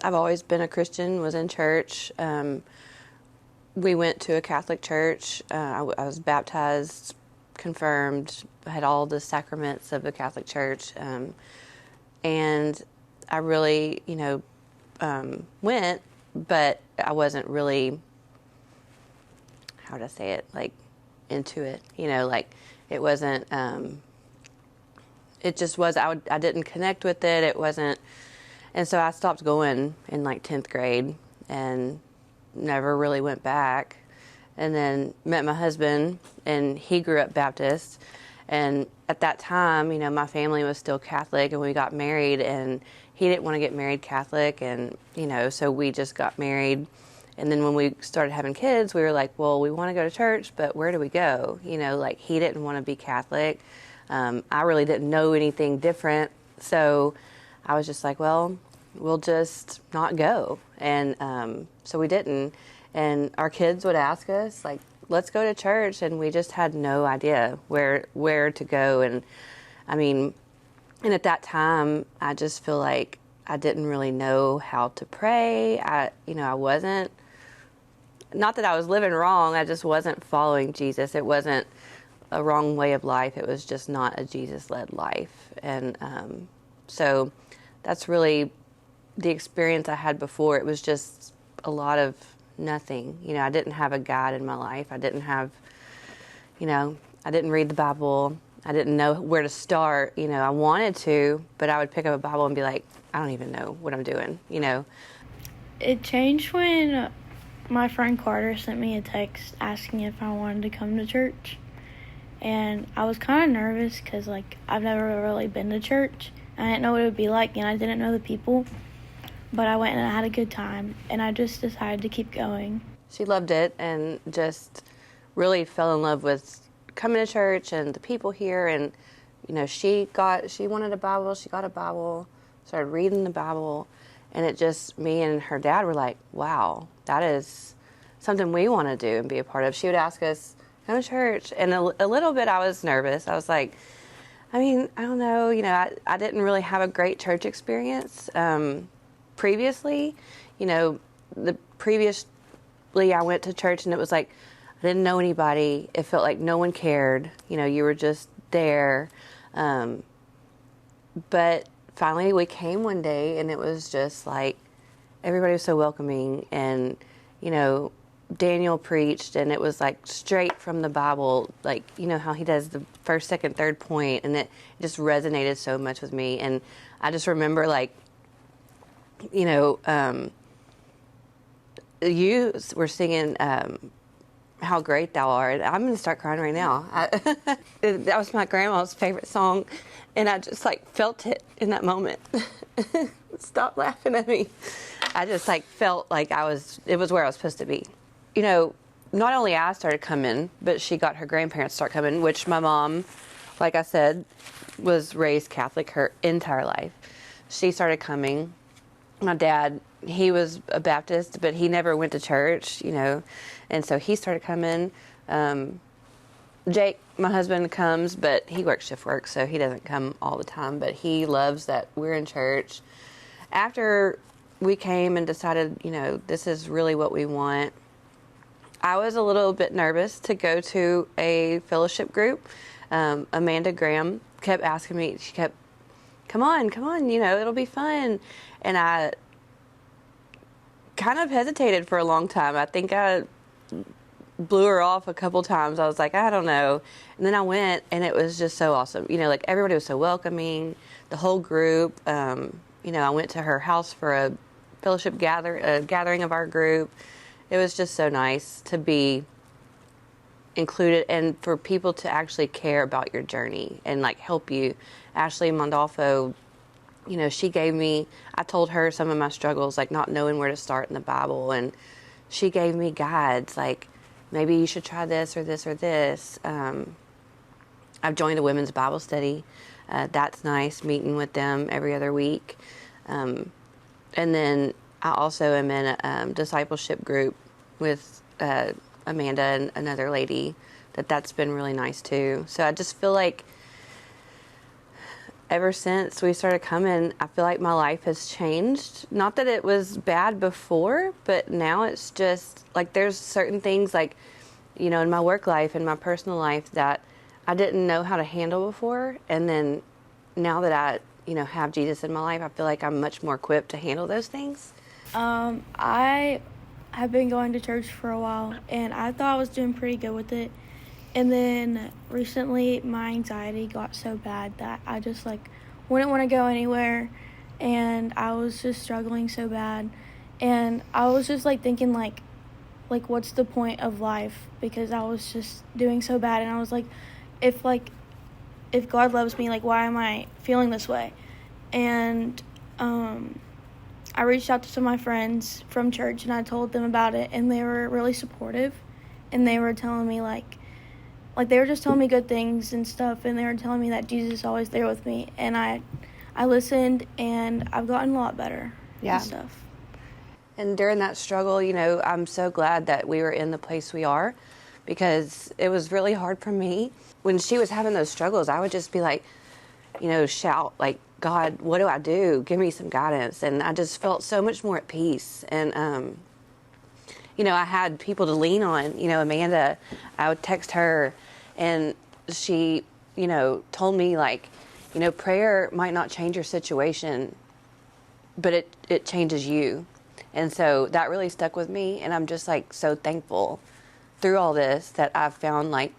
I've always been a Christian, was in church. We went to a Catholic church. I was baptized, confirmed, had all the sacraments of the Catholic church. And I really, went, but I wasn't really, how would I say it, like, into it. It wasn't, it just was, I didn't connect with it. It wasn't, and so I stopped going in like 10th grade and never really went back. And then met my husband, and he grew up Baptist. And at that time, my family was still Catholic, and we got married, and he didn't want to get married Catholic. And, so we just got married. And then when we started having kids, we were like, well, we want to go to church, but where do we go? He didn't want to be Catholic. I really didn't know anything different. So I was just like, well, we'll just not go. And so we didn't. And our kids would ask us, like, let's go to church. And we just had no idea where to go. And and at that time, I just feel like I didn't really know how to pray. I wasn't, not that I was living wrong, I just wasn't following Jesus. It wasn't a wrong way of life. It was just not a Jesus-led life. And so that's really the experience I had before. It was just a lot of nothing. I didn't have a God in my life. I didn't have, I didn't read the Bible. I didn't know where to start. I wanted to, but I would pick up a Bible and be like, I don't even know what I'm doing, It changed when my friend Carter sent me a text asking if I wanted to come to church. And I was kind of nervous because, I've never really been to church. I didn't know what it would be like, and I didn't know the people. But I went and I had a good time, and I just decided to keep going. She loved it and just really fell in love with coming to church and the people here. And, she wanted a Bible. She got a Bible, started reading the Bible. And it just, me and her dad were like, wow, that is something we want to do and be a part of. She would ask us, come to church. And a little bit I was nervous. I was like, I don't know. I didn't really have a great church experience previously. Previously I went to church and it was like, I didn't know anybody. It felt like no one cared. You were just there. But finally we came one day and it was just like, everybody was so welcoming. And, Daniel preached and it was like straight from the Bible, like, how he does the first, second, third point, and it just resonated so much with me. And I just remember you were singing How Great Thou Art. I'm going to start crying right now. That was my grandma's favorite song, and I just felt it in that moment. Stop laughing at me. I just felt like it was where I was supposed to be. Not only I started coming, but she got her grandparents to start coming, which my mom, like I said, was raised Catholic her entire life. She started coming. My dad, he was a Baptist, but he never went to church, and so he started coming. Jake, my husband, comes, but he works shift work, so he doesn't come all the time, but he loves that we're in church. After we came and decided, this is really what we want, I was a little bit nervous to go to a fellowship group. Amanda Graham kept asking me, she kept, come on, it'll be fun. And I kind of hesitated for a long time. I think I blew her off a couple times. I was like, I don't know. And then I went, and it was just so awesome. Everybody was so welcoming, the whole group. I went to her house for a fellowship gathering of our group. It was just so nice to be included and for people to actually care about your journey and help you. Ashley Mondolfo, she gave me, I told her some of my struggles, not knowing where to start in the Bible, and she gave me guides, maybe you should try this or this or this. I've joined a women's Bible study. That's nice, meeting with them every other week. And then I also am in a discipleship group with Amanda and another lady. That's been really nice too. So I just feel like ever since we started coming, I feel like my life has changed. Not that it was bad before, but now it's just like there's certain things like, in my work life and my personal life that I didn't know how to handle before. And then now that I, have Jesus in my life, I feel like I'm much more equipped to handle those things. I have been going to church for a while, and I thought I was doing pretty good with it. And then recently, my anxiety got so bad that I just, wouldn't want to go anywhere, and I was just struggling so bad. And I was just, thinking, what's the point of life? Because I was just doing so bad, and I was like, if God loves me, why am I feeling this way? And I reached out to some of my friends from church, and I told them about it, and they were really supportive, and they were telling me, they were just telling me good things and stuff, and they were telling me that Jesus is always there with me, and I listened, and I've gotten a lot better and stuff. And during that struggle, I'm so glad that we were in the place we are, because it was really hard for me. When she was having those struggles, I would just be shout, God, what do I do? Give me some guidance. And I just felt so much more at peace. And, I had people to lean on. Amanda, I would text her, and she, told me, prayer might not change your situation, but it changes you. And so that really stuck with me. And I'm just, so thankful through all this that I've found,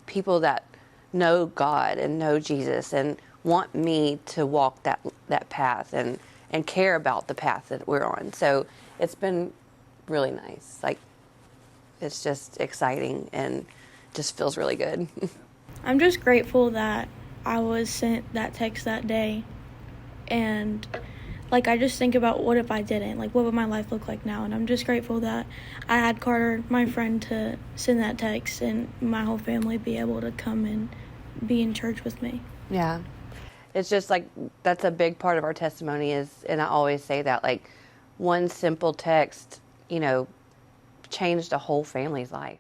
people that know God and know Jesus and want me to walk that path and care about the path that we're on. So it's been really nice. It's just exciting and just feels really good. I'm just grateful that I was sent that text that day, and I just think about what if I didn't, what would my life look like now? And I'm just grateful that I had Carter, my friend, to send that text, and my whole family be able to come and be in church with me. Yeah. It's just that's a big part of our testimony and I always say that, one simple text, changed a whole family's life.